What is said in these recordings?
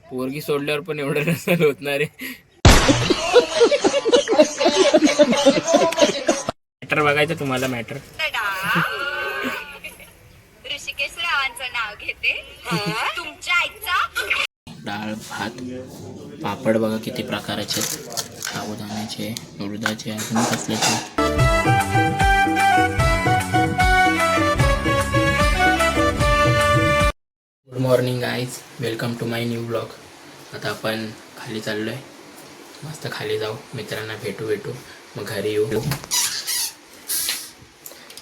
पोरगी सोडल्यावर पण एवढं नसेल होत ना रे. मॅटर बघायचं तुम्हाला मॅटर. ऋषिकेश रावांचं नाव घेते तुमच्या आईचा. डाळ भात पापड बघा किती प्रकाराचे, साबुदाण्याचे, उडदाचे, अजून कसल्याचे. Good morning guys, welcome to my new blog. आता आपण खाली चाललो आहे, मस्त खाली जाऊ, मित्रांना भेटू मग घरी येऊ.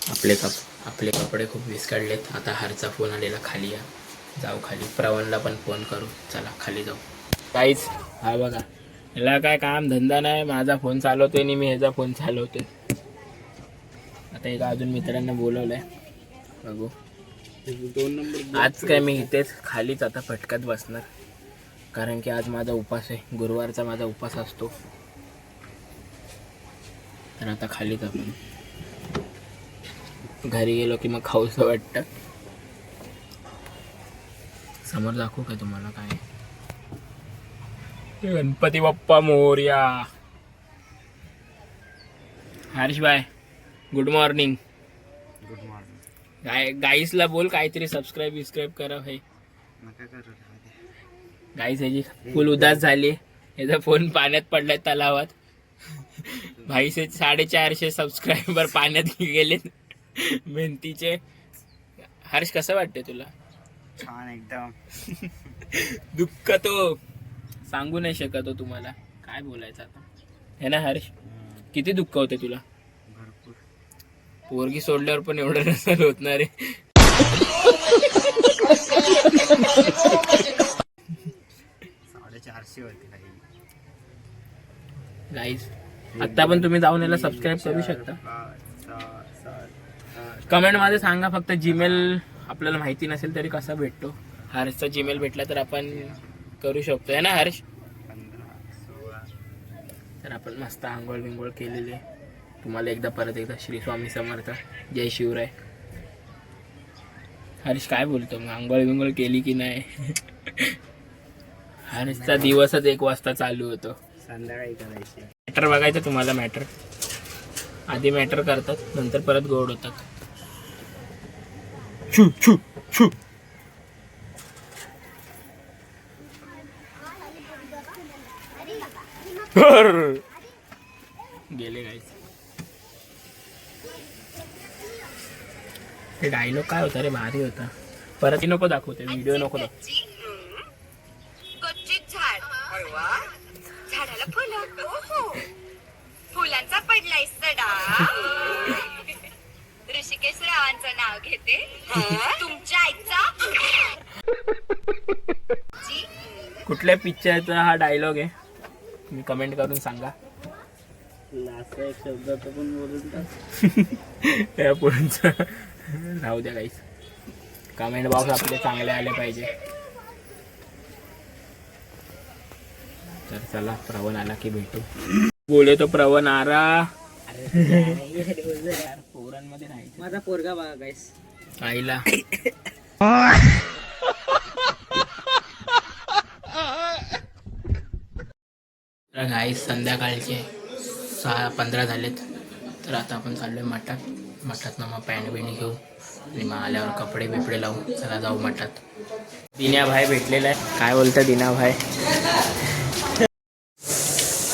आपले कपडे खूप विस्कळलेत. आता हरचा फोन आलेला, खाली या, जाऊ खाली. प्रवणला पण फोन करू, चला खाली जाऊ. काहीच हा बघा, याला काय काम धंदा नाही, माझा फोन चालवतोय आणि मी ह्याचा फोन चालवतोय. आता एका अजून मित्रांना बोलवलंय, बघू. आज काय मी इथेच खालीच आता फटक्यात बसणार, कारण की आज माझा उपास आहे, गुरुवारचा माझा उपास असतो. तर आता खालीच आपण घरी गेलो की मग खाऊसं वाटतं. समोर दाखवू काय तुम्हाला काय. Ganpati Bappa Morya. Harsh bye, good morning. Good morning. गाईसला बोल काहीतरी सबस्क्राईब करा भाई. गाईस ह्याची फुल उदास झाली, याचा फोन पाण्यात पडलाय तलावात. भाईचे 450 सबस्क्रायबर पाण्यात गेलेत मेहनतीचे. हर्ष कसं वाटतंय तुला? छान एकदम. दुःख तो सांगू नाही शकत हो तुम्हाला, काय बोलायचं आता, हे ना हर्ष? किती दुःख होते तुला? भरपूर. पोरगी सोडल्यावर पण एवढं नसेल होत ना रे. 450 होती काही. गाईस आता पण तुम्ही जाऊन याला सबस्क्राईब करू शकता. कमेंट मध्ये सांगा फक्त. जीमेल आपल्याला माहिती नसेल तरी कसा भेटतो. हर्षचा जीमेल भेटला तर आपण करू शकतो, है ना हर्ष? 15, 16. तर आपण मस्त आंघोळ बिंघोळ केलेले. तुम्हाला परत एकदा श्री स्वामी समर्थ, जय शिवराय. हर्ष काय बोलतो मग, आंघोळ बिंघोळ केली की नाही? हर्षचा दिवसच 1 वाजता चालू होतो. संध्याकाळी करायची. मॅटर बघायचं तुम्हाला. मॅटर आधी मॅटर करतात, नंतर परत गोड होतात. छू छू छू. गेले गाईस. हे डायलॉग काय होता रे, भारी होता. परत नको दाखवते, व्हिडिओ नको दाखव. कच्ची झाड, झाडाला फुलं, फुलांचा पडलाय सडा. ऋषिकेश रावांचं नाव घेते तुमच्या आईचा. कुठल्या पिक्चरचा हा डायलॉग आहे तुम्ही कमेंट करून सांगा. एक शब्द पण बोलून त्या पुढचं राहू द्या गाईस. कमेंट बॉक्स आपले चांगले आले पाहिजे. तर चला, प्रवण आला की भेटू. बोले तो प्रवण आरा. पोरांमध्ये राहायचं. माझा पोरगा बघा गाईस. आईला गाईस संध्याकाळचे 6:15 झालेत. तर आता आपण चाललोय मठात ना मग पॅन्ट बिणी घेऊ आणि मग आल्यावर कपडे बिपडे लावू. चला जाऊ मठात. दिन्या भाई भेटलेला आहे. काय बोलतं दिना भाई?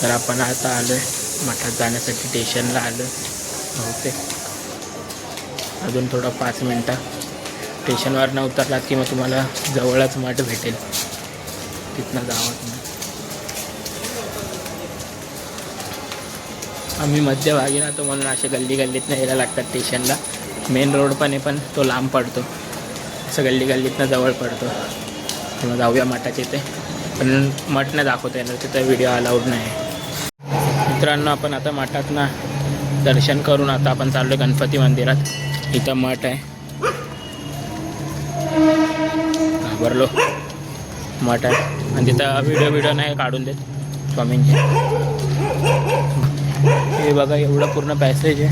तर आपण आता आलोय मठात जाण्यासाठी, स्टेशनला आलो. बहुतेक अजून थोडा 5 मिनटं. स्टेशनवरनं उतरलात की मग तुम्हाला जवळच मठ भेटेल, तिथनं जावं तुम्ही. आम्ही मध्यभागी राहतो म्हणून असे गल्लीतनं यायला लागतात स्टेशनला. मेन रोड पण आहे, पण तो लांब पडतो, असं गल्लीतनं जवळ पडतो. तेव्हा जाऊया मठाच्या इथे, पण मठ नाही दाखवता येणार, तिथं व्हिडिओ अलाउड नाही. मित्रांनो आपण आता मठातनं दर्शन करून आता आपण चाललो गणपती मंदिरात. इथं मठ आहे, घाबरलो. मठ आहे आणि तिथं व्हिडिओ नाही काढून देत स्वामींचे. हे बघा एवढं पूर्ण पॅसेज आहे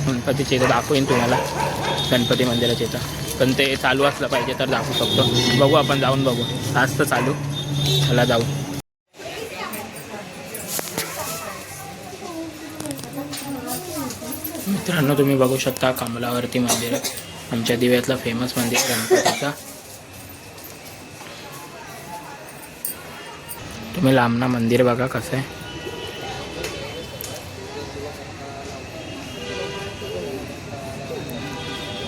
गणपतीचे. इथं दाखवेन तुम्हाला गणपती मंदिराच्या इथं, पण ते चालू असलं पाहिजे तर दाखवू शकतो. बघू आपण जाऊन बघू. तास तर चालू चला जाऊ. मित्रांनो तुम्ही बघू शकता कमलावरती मंदिर आहे. आमच्या दिव्यातला फेमस मंदिर आहे गणपतीचा. तुम्ही लांबना मंदिर बघा कसं आहे.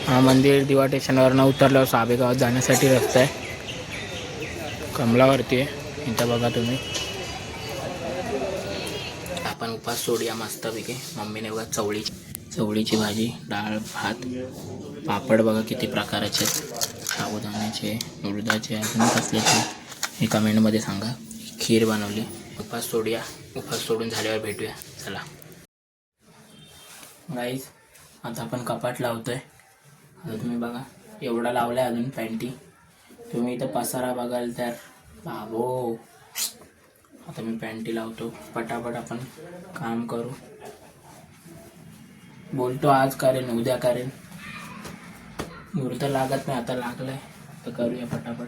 हा मंदिर दिवा स्टेशनवरनं उतरल्यावर साबेगावात जाण्यासाठी रस्ता आहे. कमलावरती आहे इथं बघा तुम्ही. आपण उपास सोडूया मस्तपैकी. मम्मीने बघा चवळीची भाजी, डाळ, भात, पापड बघा किती प्रकाराचे आहेत. साबुदाण्याचे, उडदाचे, अजून कसल्याचे हे कमेंटमध्ये सांगा. खीर बनवली. उपास सोडूया. उपास सोडून झाल्यावर भेटूया. चला गाईज आता आपण कपाट लावतोय. आता तुम्ही बघा एवढा लावलाय अजून पॅन्टी. तुम्ही इथं पसारा बघाल तर बाबो. आता मी पॅन्टी लावतो. पटापट आपण काम करू. बोलतो आज करेन उद्या करेन. मुहूर्त लागत नाही. आता लागलाय तर करूया पटापट.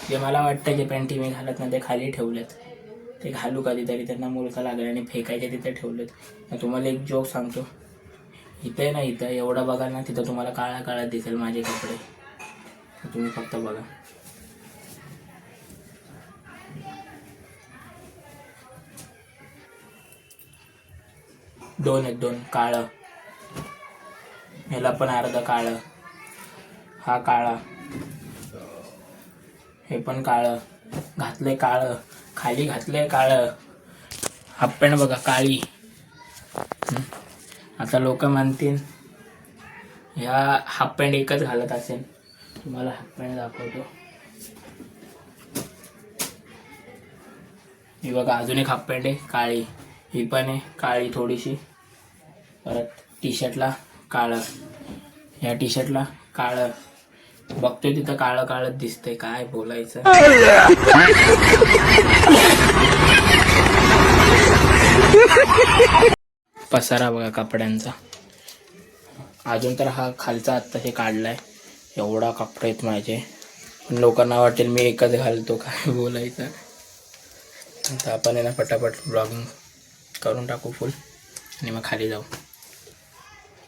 जे मला वाटतं जे पॅन्टी मी घालत नाही ते खाली ठेवलेत. ते घालू कधीतरी. त्यांना मुलगा लागेल आणि फेकायचे तिथे ठेवलेत. तुम्हाला एक जोक सांगतो. इथे ना इथं एवढं बघा ना तिथं तुम्हाला काळा काळा दिसेल माझे कपडे. तुम्ही फक्त बघा. दोन काळं. ह्याला पण अर्ध काळं. हा काळा. हे पण काळं. घातलंय काळं. खाली घातलंय काळं. हाफ पॅन्ट बघा काळी. आता लोक म्हणतील ह्या हाफ पॅन्ट एकच घालत असेल. तुम्हाला हाफ पॅन्ट दाखवतो. ही बघा अजून एक हाफ पॅन्ट आहे काळी. ही पण आहे काळी थोडीशी. परत टी शर्टला काळं. ह्या टी शर्टला काळं. बघतोय तिथं काळं काळच दिसतंय. काय बोलायचं. पसारा बघा कपड्यांचा. अजून तर हा खालचा आत्ताचे काढलाय. एवढा कपडे आहेत माझे. पण लोकांना वाटेल मी एकच घालतो. काय बोलायचं. आता आपण आहे ना पटापट ब्लॉगिंग करून टाकू फुल आणि मग खाली जाऊ.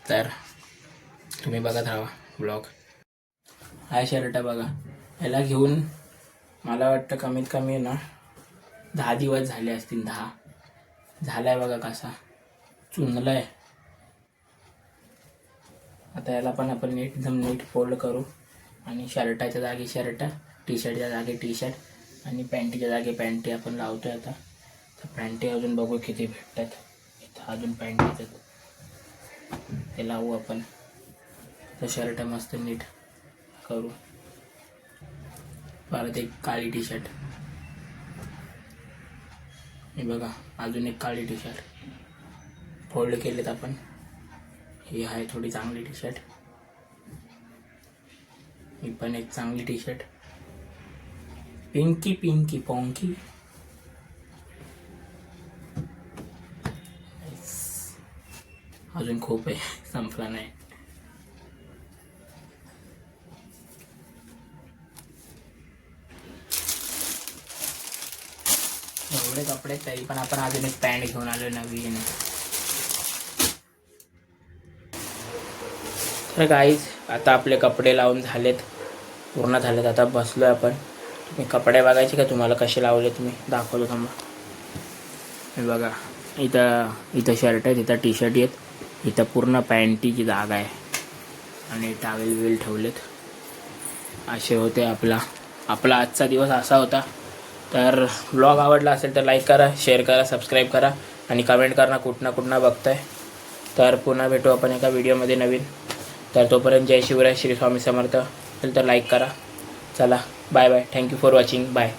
तर तुम्ही बघत राहा ब्लॉग. हा शर्ट बघा. ह्याला घेऊन मला वाटतं कमीत कमी ना 10 दिवस झाले असतील. 10 झालाय बघा कसा चुनलाय. आता याला पण आपण एकदम नीट फोल्ड करू आणि शर्टाच्या जागी शर्ट, टी शर्टच्या जागी टी शर्ट आणि पॅन्टीच्या जागी पॅन्टी आपण लावतोय. आता तर पॅन्टी अजून बघू किती भेटतात. इथं अजून पॅन्टी येतात ते लावू आपण. तर शर्ट मस्त नीट करू. परत एक काळी टी शर्ट. हे बघा अजून एक काळी टी शर्ट फोल्ड केलेत आपण. ही आहे थोडी चांगली टी शर्ट. ही पण एक चांगली टी शर्ट. पिंकी पिंकी पॉंकी. अजून खूप आहे संपला नाही. एवढे कपडे तरी पण आपण अजून एक पॅन्ट घेऊन आलो नवीन. तर गाईज आता आपले कपडे लावून झालेत. पूर्ण झालेत. आता बसलोय आपण. तुम्ही कपडे बघायचे का तुम्हाला कसे लावले तुम्ही दाखवतो थांबा. हे बघा इथं शर्ट आहेत. इथं टी शर्ट आहेत. इथं पूर्ण पॅन्टीची जागा आहे आणि टावेल बिल ठेवलेत. असे होते आपला आजचा दिवस असा होता. तर ब्लॉग आवडला असेल तर लाईक करा, शेअर करा, सबस्क्राईब करा आणि कमेंट करा कुठनं बघताय. तर पुन्हा भेटू आपण एका व्हिडिओमध्ये नवीन. तर तोपर्यंत जय शिवराय, श्री स्वामी समर्थ. तर लाईक करा. चला bye bye. Thank you for watching. Bye.